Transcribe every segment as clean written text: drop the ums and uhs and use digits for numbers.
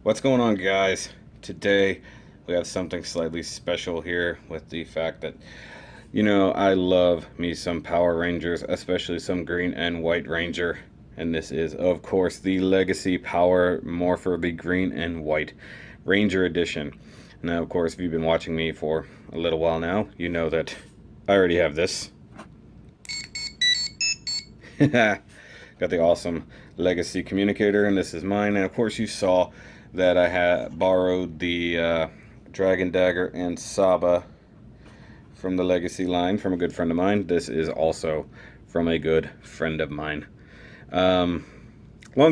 What's going on, guys? Today we have something slightly special here with the fact that, I love me some Power Rangers, especially some green and white Ranger. And this is, of course, the Legacy Power Morpher, the green and white Ranger Edition. Now, of course, if you've been watching me for a little while now, you know that I already have this. Got the awesome Legacy communicator, and this is mine. And of course, you saw that I had borrowed the Dragon Dagger and Saba from the Legacy line from a good friend of mine. This is also from a good friend of mine. Long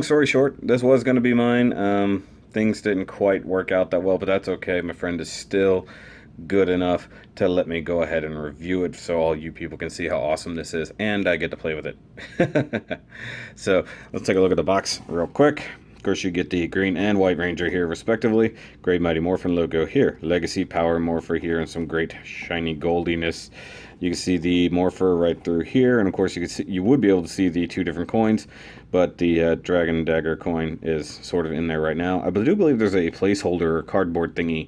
story short, this was going to be mine. Things didn't quite work out that well, but that's okay. My friend is still good enough to let me go ahead and review it so all you people can see how awesome this is, and I get to play with it. So let's take a look at the box real quick. Of course, you get the green and white Ranger here respectively. Great Mighty Morphin logo here. Legacy Power Morpher here, and some great shiny goldiness. You can see the Morpher right through here, and of course you would be able to see the two different coins, but the Dragon Dagger coin is sort of in there right now. I do believe there's a placeholder or cardboard thingy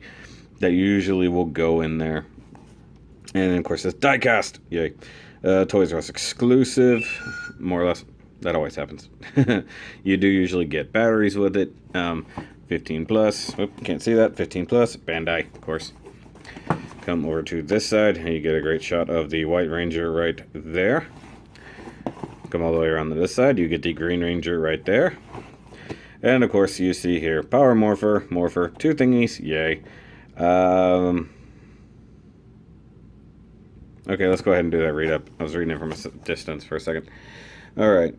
that usually will go in there. And of course it's diecast. Yay. Toys R Us exclusive, more or less. That always happens. You do usually get batteries with it. 15 plus. Oop, can't see that. 15 plus. Bandai, of course. Come over to this side, and you get a great shot of the White Ranger right there. Come all the way around to this side, you get the Green Ranger right there. And of course, you see here, Power Morpher, two thingies, yay. Okay, let's go ahead and do that read up. I was reading it from a distance for a second. Alright,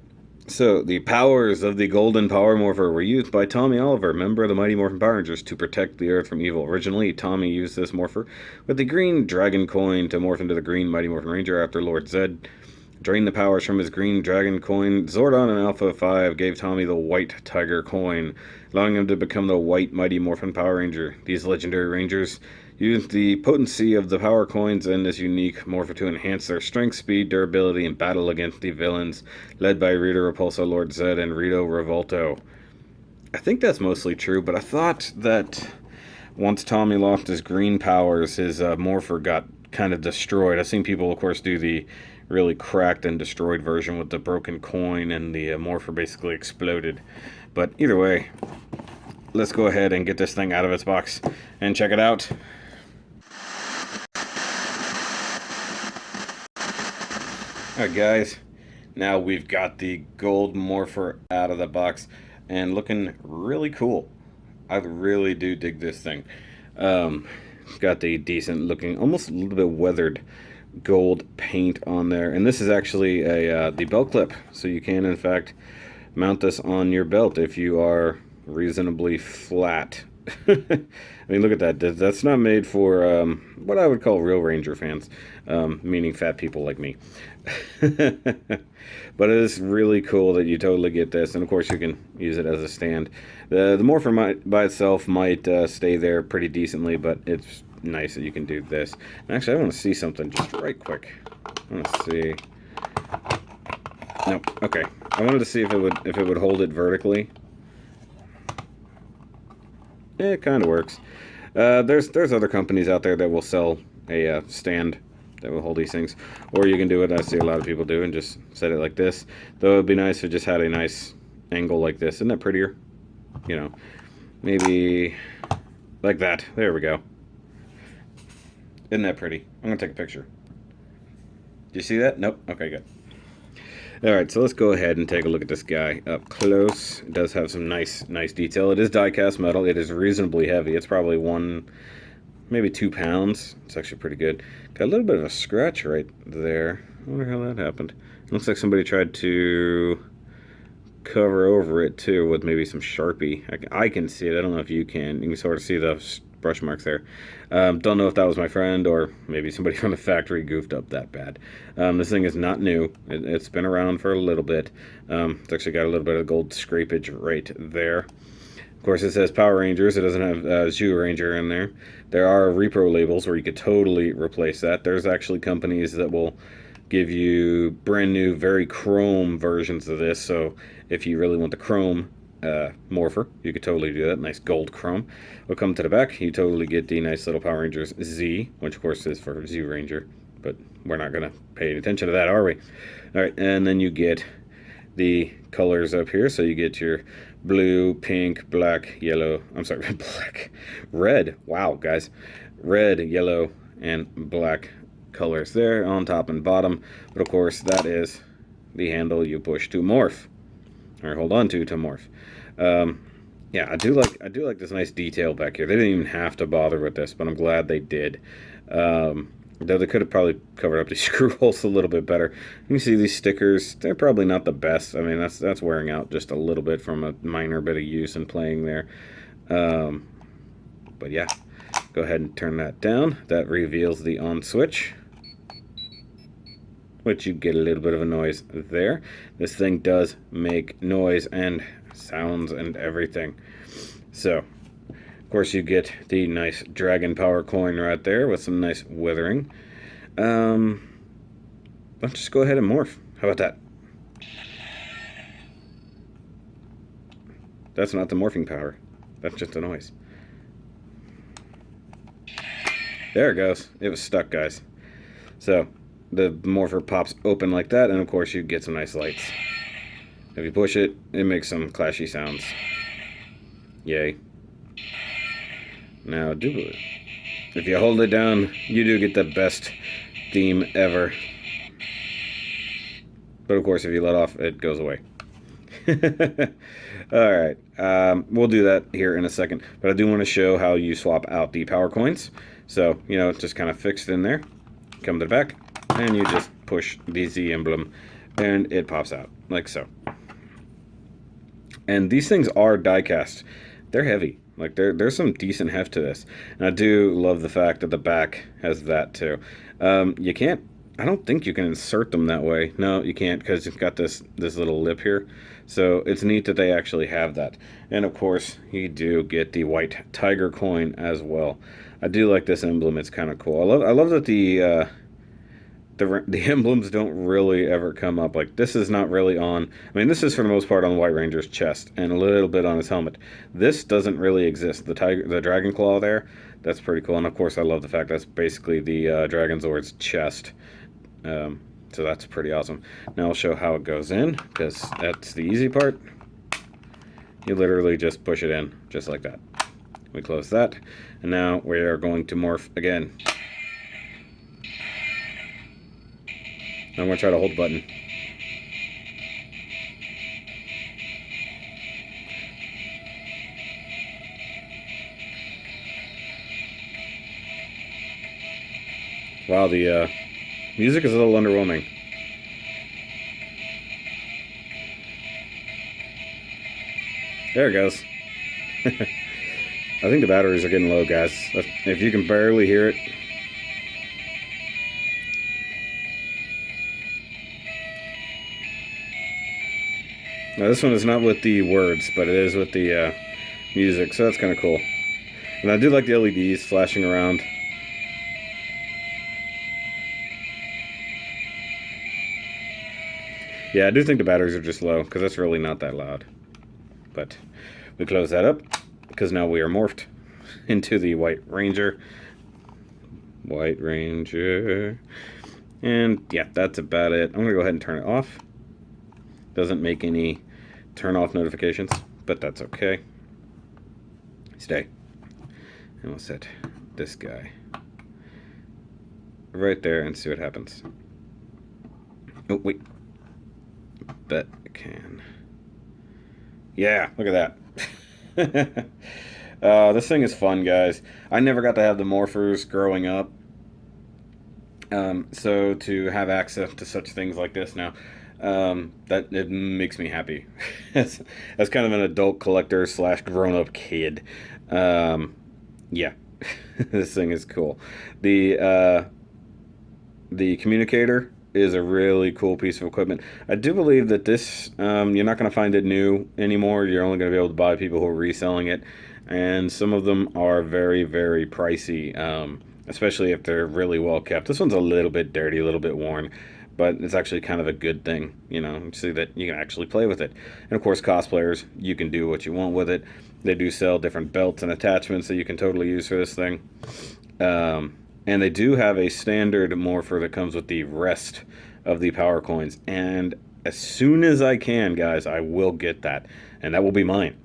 so the powers of the Golden Power Morpher were used by Tommy Oliver, member of the Mighty Morphin Power Rangers, to protect the Earth from evil. Originally, Tommy used this Morpher with the green Dragon Coin to morph into the green Mighty Morphin Ranger after Lord Zed drained the powers from his green Dragon Coin. Zordon and Alpha 5 gave Tommy the White Tiger Coin, allowing him to become the White Mighty Morphin Power Ranger. These legendary Rangers used the potency of the power coins and this unique Morpher to enhance their strength, speed, durability, and battle against the villains, led by Rita Repulsa, Lord Zed, and Rito Revolto. I think that's mostly true, but I thought that once Tommy lost his green powers, his Morpher got kind of destroyed. I've seen people, of course, do the really cracked and destroyed version with the broken coin, and the Morpher basically exploded. But either way, let's go ahead and get this thing out of its box and check it out. Alright guys, now we've got the gold Morpher out of the box and looking really cool. I really do dig this thing. It's got the decent looking, almost a little bit weathered gold paint on there, and this is actually a the belt clip, so you can in fact mount this on your belt if you are reasonably flat. I mean, look at that. That's not made for what I would call real Ranger fans, meaning fat people like me. But it is really cool that you totally get this, and of course you can use it as a stand. The Morpher by itself might stay there pretty decently, but it's nice that you can do this. And actually, I want to see something just right quick. I want to see. Nope. Okay. I wanted to see if it would hold it vertically. It kind of works. There's other companies out there that will sell a stand that will hold these things, or you can do it. I see a lot of people do and just set it like this. Though it'd be nice if it just had a nice angle like this. Isn't that prettier? You know, maybe like that. There we go. Isn't that pretty? I'm gonna take a picture. Do you see that? Nope. Okay, good. Alright, so let's go ahead and take a look at this guy up close. It does have some nice detail. It is die-cast metal. It is reasonably heavy. It's probably maybe 2 pounds. It's actually pretty good. Got a little bit of a scratch right there. I wonder how that happened. It looks like somebody tried to cover over it too with maybe some Sharpie. I can see it. I don't know if you can. You can sort of see the brush marks there. Don't know if that was my friend or maybe somebody from the factory goofed up that bad. This thing is not new. It's been around for a little bit. It's actually got a little bit of gold scrapage right there. Of course, it says Power Rangers. It doesn't have Zhu Ranger in there. There are repro labels where you could totally replace that. There's actually companies that will give you brand new, very chrome versions of this. So if you really want the chrome Morpher. You could totally do that. Nice gold chrome. We'll come to the back. You totally get the nice little Power Rangers Z, which of course is for Z Ranger, but we're not going to pay any attention to that, are we? All right, and then you get the colors up here. So you get your blue, pink, black, yellow. I'm sorry, black, red. Wow, guys. Red, yellow, and black colors there on top and bottom. But of course, that is the handle you push to morph, or hold on to morph. Yeah, I do like this nice detail back here. They didn't even have to bother with this, but I'm glad they did. Though they could have probably covered up these screw holes a little bit better. You can see these stickers, they're probably not the best. I mean, that's wearing out just a little bit from a minor bit of use and playing there. But yeah, go ahead and turn that down. That reveals the on switch, which you get a little bit of a noise there. This thing does make noise and sounds and everything. So, of course, you get the nice Dragon Power coin right there with some nice withering. Let's just go ahead and morph. How about that? That's not the morphing power. That's just a noise. There it goes. It was stuck, guys. So, the morpher pops open like that, and of course you get some nice lights. If you push it, it makes some clashy sounds. Yay. Now, if you hold it down, you do get the best theme ever. But of course, if you let off, it goes away. Alright, we'll do that here in a second. But I do want to show how you swap out the power coins. So, you know, it's just kind of fixed in there. Come to the back, and you just push the Z emblem, and it pops out, like so. And these things are die-cast. They're heavy. Like, there's some decent heft to this. And I do love the fact that the back has that, too. You can't... I don't think you can insert them that way. No, you can't, because it's got this little lip here. So it's neat that they actually have that. And, of course, you do get the white tiger coin as well. I do like this emblem. It's kind of cool. I love that the emblems don't really ever come up. Like, this is not really on... I mean, this is for the most part on White Ranger's chest and a little bit on his helmet. This doesn't really exist. The dragon claw there, that's pretty cool. And of course, I love the fact that's basically the Dragon Zord's chest. So that's pretty awesome. Now I'll show how it goes in, because that's the easy part. You literally just push it in, just like that. We close that, and now we are going to morph again. I'm going to try to hold the button. Wow, the music is a little underwhelming. There it goes. I think the batteries are getting low, guys. If you can barely hear it. Now this one is not with the words, but it is with the music, so that's kind of cool. And I do like the LEDs flashing around. Yeah, I do think the batteries are just low, because that's really not that loud. But we close that up, because now we are morphed into the White Ranger. White Ranger. And yeah, that's about it. I'm going to go ahead and turn it off. Doesn't make any turn off notifications, but that's okay. Stay. And we'll set this guy right there and see what happens. Oh, wait. Bet I can. Yeah, look at that. This thing is fun, guys. I never got to have the morphers growing up. So to have access to such things like this now, that it makes me happy. as kind of an adult collector / grown-up kid. Yeah. This thing is cool. The communicator is a really cool piece of equipment. I do believe that this, you're not going to find it new anymore. You're only going to be able to buy people who are reselling it. And some of them are very, very pricey, especially if they're really well kept. This one's a little bit dirty, a little bit worn. but it's actually kind of a good thing, so that you can actually play with it. And of course, cosplayers, you can do what you want with it. They do sell different belts and attachments that you can totally use for this thing. And they do have a standard morpher that comes with the rest of the power coins. And as soon as I can, guys, I will get that. And that will be mine.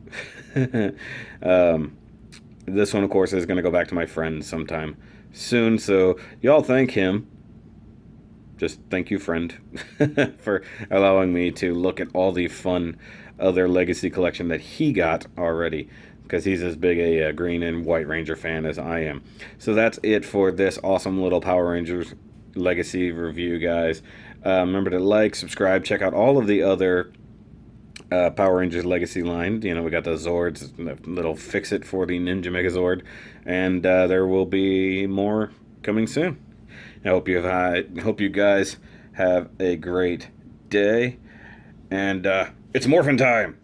This one, of course, is going to go back to my friend sometime soon. So y'all thank him. Just thank you, friend, for allowing me to look at all the fun other Legacy collection that he got already, because he's as big a Green and White Ranger fan as I am. So that's it for this awesome little Power Rangers Legacy review, guys. Remember to like, subscribe, check out all of the other Power Rangers Legacy line. We got the Zords, the little fix-it for the Ninja Megazord, and there will be more coming soon. I hope you guys have a great day, and it's morphin' time!